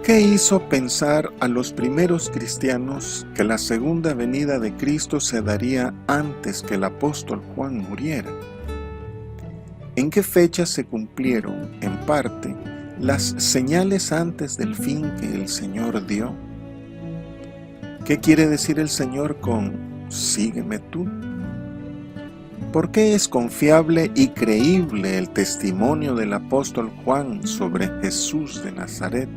¿Qué hizo pensar a los primeros cristianos que la segunda venida de Cristo se daría antes que el apóstol Juan muriera? ¿En qué fecha se cumplieron, en parte, las señales antes del fin que el Señor dio? ¿Qué quiere decir el Señor con "sígueme tú"? ¿Por qué es confiable y creíble el testimonio del apóstol Juan sobre Jesús de Nazaret?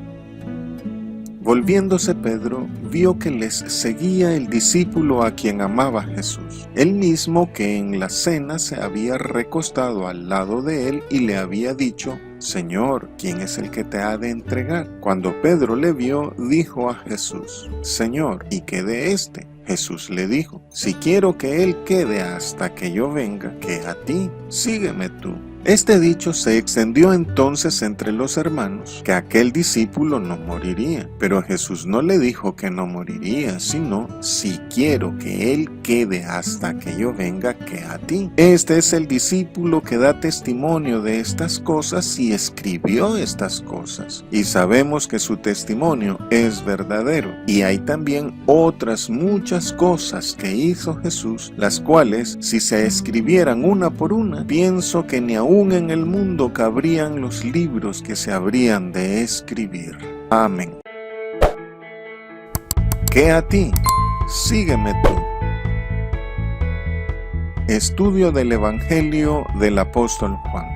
Volviéndose Pedro, vio que les seguía el discípulo a quien amaba Jesús, el mismo que en la cena se había recostado al lado de él y le había dicho: Señor, ¿quién es el que te ha de entregar? Cuando Pedro le vio, dijo a Jesús: Señor, ¿y qué de éste? Jesús le dijo: si quiero que él quede hasta que yo venga, ¿qué a ti? Sígueme tú. Este dicho se extendió entonces entre los hermanos, que aquel discípulo no moriría. Pero Jesús no le dijo que no moriría, sino: si quiero que él quede hasta que yo venga, ¿qué a ti? Este es el discípulo que da testimonio de estas cosas y escribió estas cosas. Y sabemos que su testimonio es verdadero. Y hay también otras muchas cosas que hizo Jesús, las cuales, si se escribieran una por una, pienso que ni aún en el mundo cabrían los libros que se habrían de escribir. Amén. ¿Qué a ti? Sígueme tú. Estudio del Evangelio del apóstol Juan.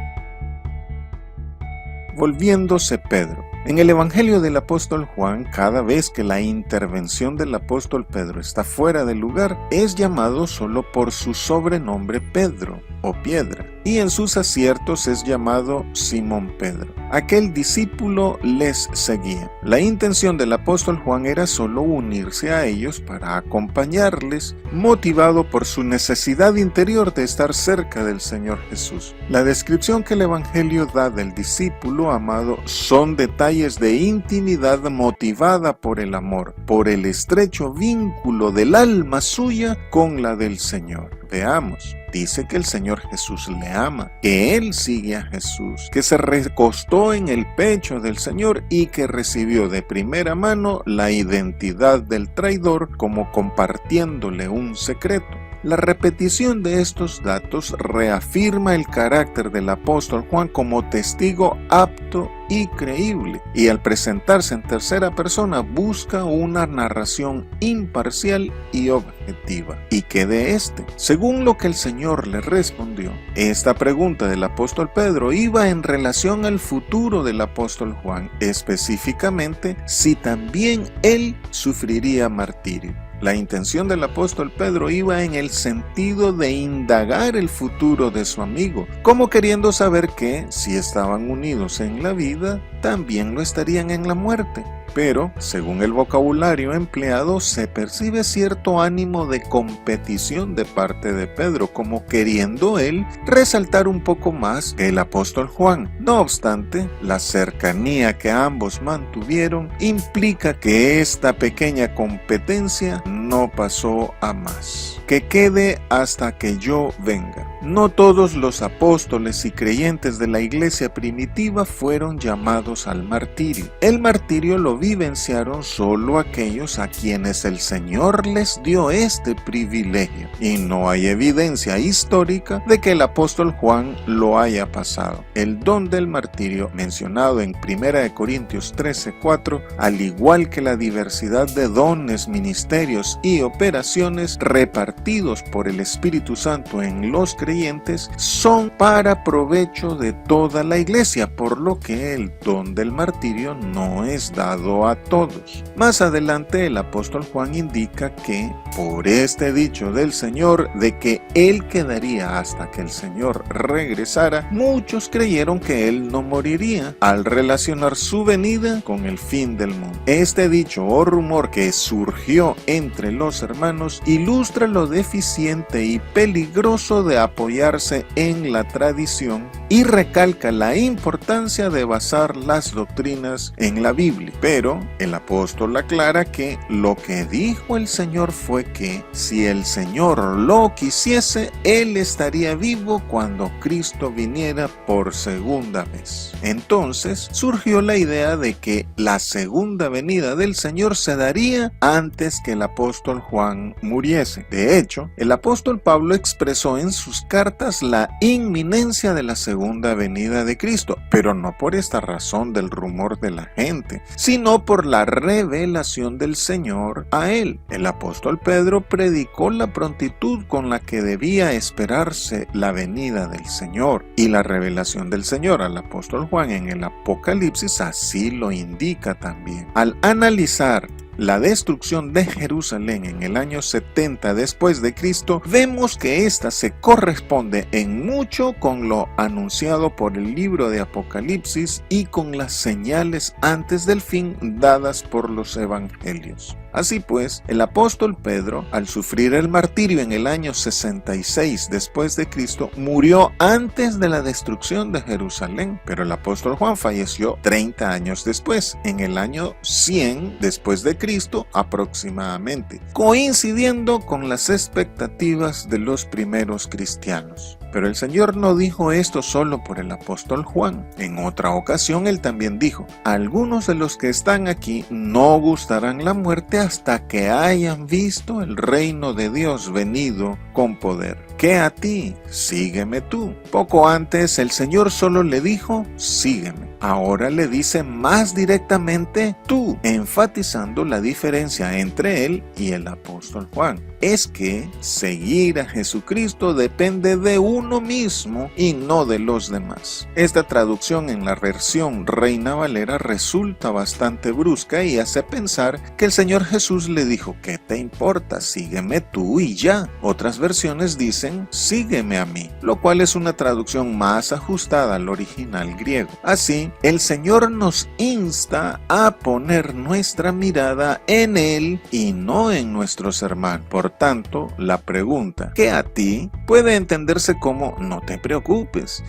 Volviéndose Pedro. En el Evangelio del apóstol Juan, cada vez que la intervención del apóstol Pedro está fuera de lugar, es llamado solo por su sobrenombre Pedro o Piedra, y en sus aciertos es llamado Simón Pedro. Aquel discípulo les seguía. La intención del apóstol Juan era solo unirse a ellos para acompañarles, motivado por su necesidad interior de estar cerca del Señor Jesús. La descripción que el Evangelio da del discípulo amado son detalles de intimidad motivada por el amor, por el estrecho vínculo del alma suya con la del Señor. Veamos. Dice que el Señor Jesús le ama, que Él sigue a Jesús, que se recostó en el pecho del Señor y que recibió de primera mano la identidad del traidor como compartiéndole un secreto. La repetición de estos datos reafirma el carácter del apóstol Juan como testigo apto y creíble, y al presentarse en tercera persona busca una narración imparcial y objetiva. ¿Y qué de este? Según lo que el Señor le respondió, esta pregunta del apóstol Pedro iba en relación al futuro del apóstol Juan, específicamente si también él sufriría martirio. La intención del apóstol Pedro iba en el sentido de indagar el futuro de su amigo, como queriendo saber que, si estaban unidos en la vida, también lo estarían en la muerte. Pero, según el vocabulario empleado, se percibe cierto ánimo de competición de parte de Pedro, como queriendo él resaltar un poco más que el apóstol Juan. No obstante, la cercanía que ambos mantuvieron implica que esta pequeña competencia no pasó a más. Que quede hasta que yo venga. No todos los apóstoles y creyentes de la iglesia primitiva fueron llamados al martirio. El martirio lo vivenciaron solo aquellos a quienes el Señor les dio este privilegio, y no hay evidencia histórica de que el apóstol Juan lo haya pasado. El don del martirio, mencionado en 1 Corintios 13:4, al igual que la diversidad de dones, ministerios y operaciones repartidos por el Espíritu Santo en los creyentes, son para provecho de toda la iglesia, por lo que el don del martirio no es dado a todos. Más adelante el apóstol Juan indica que, por este dicho del Señor de que él quedaría hasta que el Señor regresara, muchos creyeron que él no moriría, al relacionar su venida con el fin del mundo. Este dicho o rumor que surgió entre los hermanos ilustra lo deficiente y peligroso de apoyarse en la tradición y recalca la importancia de basar las doctrinas en la Biblia. Pero el apóstol aclara que lo que dijo el Señor fue que si el Señor lo quisiese, Él estaría vivo cuando Cristo viniera por segunda vez. Entonces surgió la idea de que la segunda venida del Señor se daría antes que el apóstol Juan muriese. De hecho, el apóstol Pablo expresó en sus cartas la inminencia de la segunda venida de Cristo, pero no por esta razón del rumor de la gente, sino por la revelación del Señor a él. El apóstol Pedro predicó la prontitud con la que debía esperarse la venida del Señor, y la revelación del Señor al apóstol Juan en el Apocalipsis así lo indica también. Al analizar la destrucción de Jerusalén en el año 70 después de Cristo, vemos que ésta se corresponde en mucho con lo anunciado por el libro de Apocalipsis y con las señales antes del fin dadas por los evangelios. Así pues, el apóstol Pedro, al sufrir el martirio en el año 66 después de Cristo, murió antes de la destrucción de Jerusalén, pero el apóstol Juan falleció 30 años después, en el año 100 después de Cristo aproximadamente, coincidiendo con las expectativas de los primeros cristianos. Pero el Señor no dijo esto solo por el apóstol Juan. En otra ocasión él también dijo: algunos de los que están aquí no gustarán la muerte hasta que hayan visto el reino de Dios venido con poder. ¿Qué a ti? Sígueme tú. Poco antes el Señor solo le dijo: sígueme. Ahora le dice más directamente tú, enfatizando la diferencia entre él y el apóstol Juan. Es que seguir a Jesucristo depende de uno mismo y no de los demás. Esta traducción en la versión Reina Valera resulta bastante brusca y hace pensar que el Señor Jesús le dijo: ¿qué te importa? Sígueme tú y ya. Otras versiones dicen: sígueme a mí, lo cual es una traducción más ajustada al original griego. Así, el Señor nos insta a poner nuestra mirada en Él y no en nuestros hermanos. Por tanto, la pregunta ¿qué a ti? Puede entenderse como no te preocupes.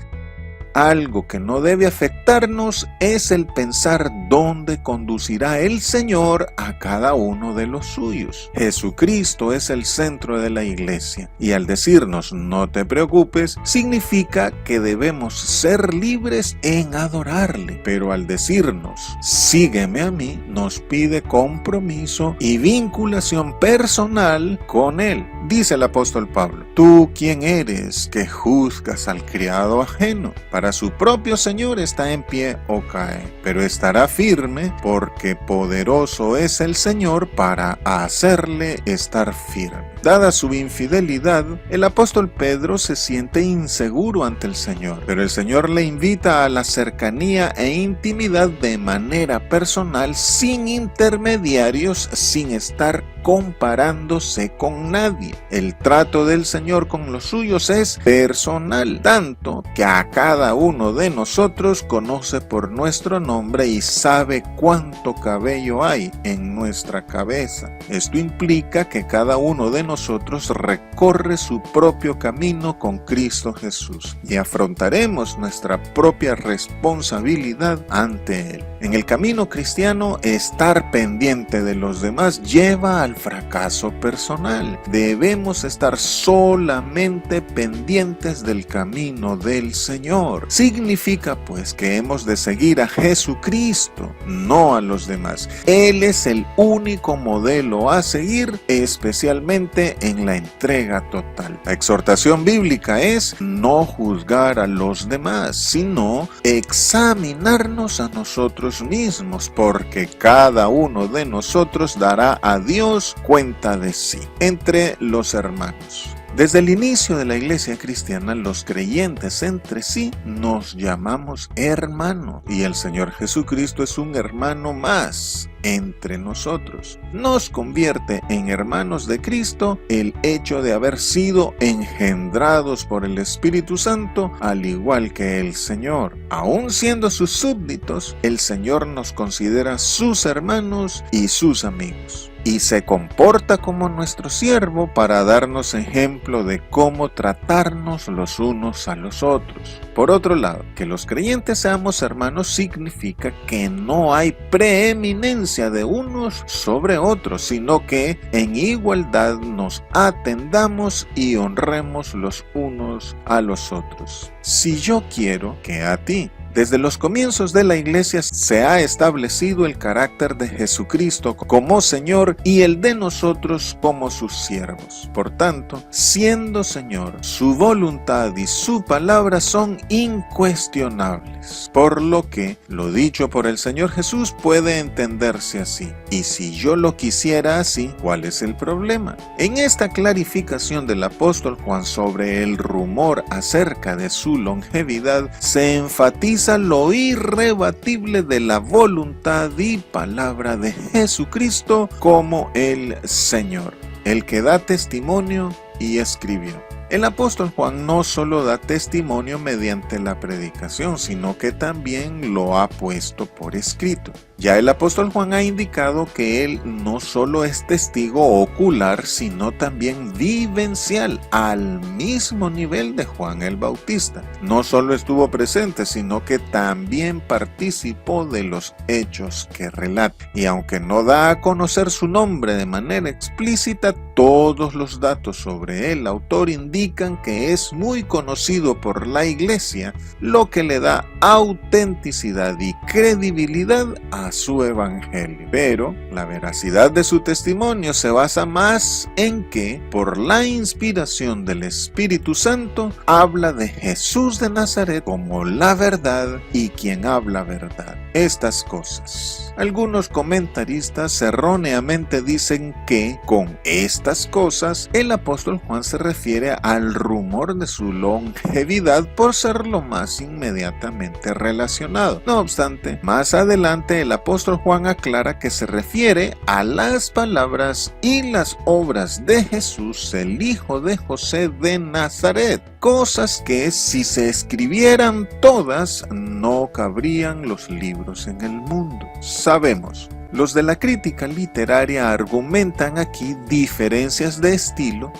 Algo que no debe afectarnos es el pensar dónde conducirá el Señor a cada uno de los suyos. Jesucristo es el centro de la iglesia, y al decirnos no te preocupes, significa que debemos ser libres en adorarle. Pero al decirnos sígueme a mí, nos pide compromiso y vinculación personal con Él. Dice el apóstol Pablo: ¿tú quién eres que juzgas al criado ajeno? Para su propio Señor está en pie o cae, pero estará firme porque poderoso es el Señor para hacerle estar firme. Dada su infidelidad, el apóstol Pedro se siente inseguro ante el Señor, pero el Señor le invita a la cercanía e intimidad de manera personal, sin intermediarios, sin estar comparándose con nadie. El trato del Señor con los suyos es personal, tanto que a cada uno de nosotros conoce por nuestro nombre y sabe cuánto cabello hay en nuestra cabeza. Esto implica que cada uno de nosotros recorre su propio camino con Cristo Jesús y afrontaremos nuestra propia responsabilidad ante Él. En el camino cristiano, estar pendiente de los demás lleva al fracaso personal. Debemos estar solamente pendientes del camino del Señor. Significa pues que hemos de seguir a Jesucristo, no a los demás. Él es el único modelo a seguir, especialmente en la entrega total. La exhortación bíblica es no juzgar a los demás, sino examinarnos a nosotros mismos, porque cada uno de nosotros dará a Dios cuenta de sí. Entre los hermanos. Desde el inicio de la iglesia cristiana, los creyentes entre sí nos llamamos hermanos, y el Señor Jesucristo es un hermano más. entre nosotros. Nos convierte en hermanos de Cristo el hecho de haber sido engendrados por el Espíritu Santo, al igual que el Señor. Aún siendo sus súbditos, el Señor nos considera sus hermanos y sus amigos, y se comporta como nuestro siervo para darnos ejemplo de cómo tratarnos los unos a los otros. Por otro lado, que los creyentes seamos hermanos significa que no hay preeminencia de unos sobre otros, sino que en igualdad nos atendamos y honremos los unos a los otros. Si yo quiero que a ti, desde los comienzos de la Iglesia se ha establecido el carácter de Jesucristo como Señor y el de nosotros como sus siervos. Por tanto, siendo Señor, su voluntad y su palabra son incuestionables, por lo que lo dicho por el Señor Jesús puede entenderse así. Y si yo lo quisiera así, ¿cuál es el problema? En esta clarificación del apóstol Juan sobre el rumor acerca de su longevidad, se enfatiza lo irrebatible de la voluntad y palabra de Jesucristo como el Señor, el que da testimonio y escribió. El apóstol Juan no solo da testimonio mediante la predicación, sino que también lo ha puesto por escrito. Ya el apóstol Juan ha indicado que él no solo es testigo ocular, sino también vivencial, al mismo nivel de Juan el Bautista. No solo estuvo presente, sino que también participó de los hechos que relata. Y aunque no da a conocer su nombre de manera explícita, todos los datos sobre el autor indican que es muy conocido por la Iglesia, lo que le da autenticidad y credibilidad a su evangelio. Pero la veracidad de su testimonio se basa más en que, por la inspiración del Espíritu Santo, habla de Jesús de Nazaret como la verdad y quien habla verdad. Estas cosas. Algunos comentaristas erróneamente dicen que con estas cosas el apóstol Juan se refiere al rumor de su longevidad por ser lo más inmediatamente relacionado. No obstante, más adelante el apóstol Juan aclara que se refiere a las palabras y las obras de Jesús, el hijo de José de Nazaret, cosas que si se escribieran todas no cabrían los libros en el mundo. Sabemos, los de la crítica literaria argumentan aquí diferencias de estilo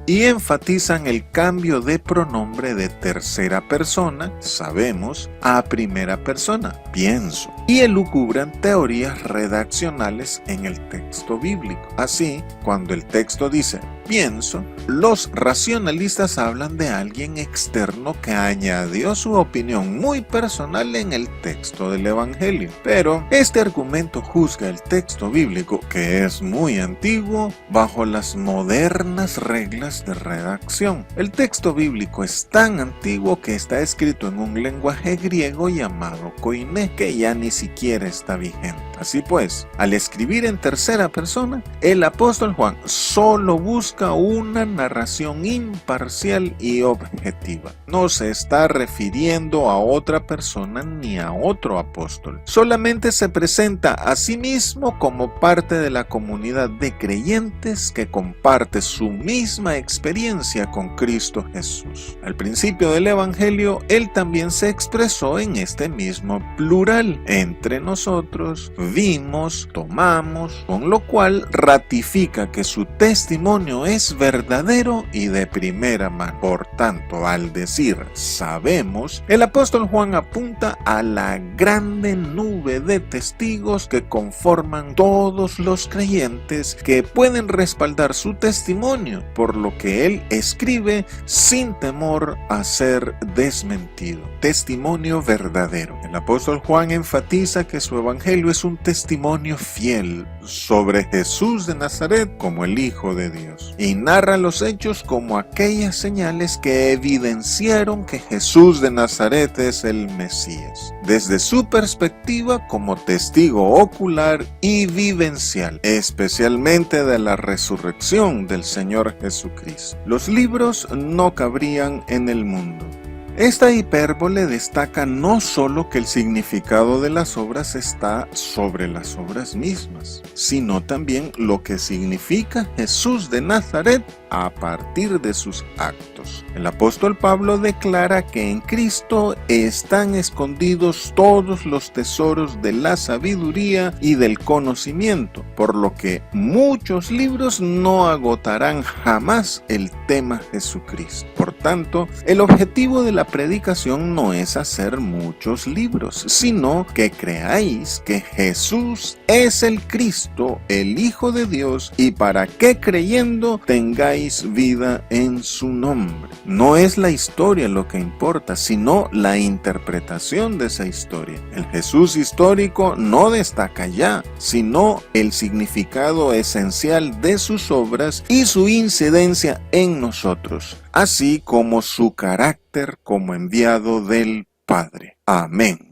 y enfatizan el cambio de pronombre de tercera persona, sabemos, a primera persona, pienso, y elucubran teorías redaccionales en el texto bíblico. Así, cuando el texto dice pienso, los racionalistas hablan de alguien externo que añadió su opinión muy personal en el texto del Evangelio. Pero este argumento juzga el texto bíblico, que es muy antiguo, bajo las modernas reglas de redacción. El texto bíblico es tan antiguo que está escrito en un lenguaje griego llamado koiné, que ya ni siquiera está vigente. Así pues, al escribir en tercera persona, el apóstol Juan solo busca una narración imparcial y objetiva. No se está refiriendo a otra persona ni a otro apóstol. Solamente se presenta a sí mismo como parte de la comunidad de creyentes que comparte su misma experiencia con Cristo Jesús. Al principio del Evangelio, él también se expresó en este mismo plural. Entre nosotros vimos, tomamos, con lo cual ratifica que su testimonio es verdadero y de primera mano. Por tanto, al decir sabemos, el apóstol Juan apunta a la grande nube de testigos que conforman todos los creyentes que pueden respaldar su testimonio, por lo que él escribe sin temor a ser desmentido. Testimonio verdadero. El apóstol Juan enfatiza que su evangelio es un testimonio fiel sobre Jesús de Nazaret como el Hijo de Dios, y narra los hechos como aquellas señales que evidenciaron que Jesús de Nazaret es el Mesías, desde su perspectiva como testigo ocular y vivencial, especialmente de la resurrección del Señor Jesucristo. Los libros no cabrían en el mundo, Esta hipérbole destaca no solo que el significado de las obras está sobre las obras mismas, sino también lo que significa Jesús de Nazaret a partir de sus actos. El apóstol Pablo declara que en Cristo están escondidos todos los tesoros de la sabiduría y del conocimiento, por lo que muchos libros no agotarán jamás el tema Jesucristo. Por tanto, el objetivo de la predicación no es hacer muchos libros, sino que creáis que Jesús es el Cristo, el Hijo de Dios, y para que creyendo tengáis vida en su nombre. No es la historia lo que importa, sino la interpretación de esa historia. El Jesús histórico no destaca ya, sino el significado esencial de sus obras y su incidencia en nosotros, así como su carácter como enviado del Padre. Amén.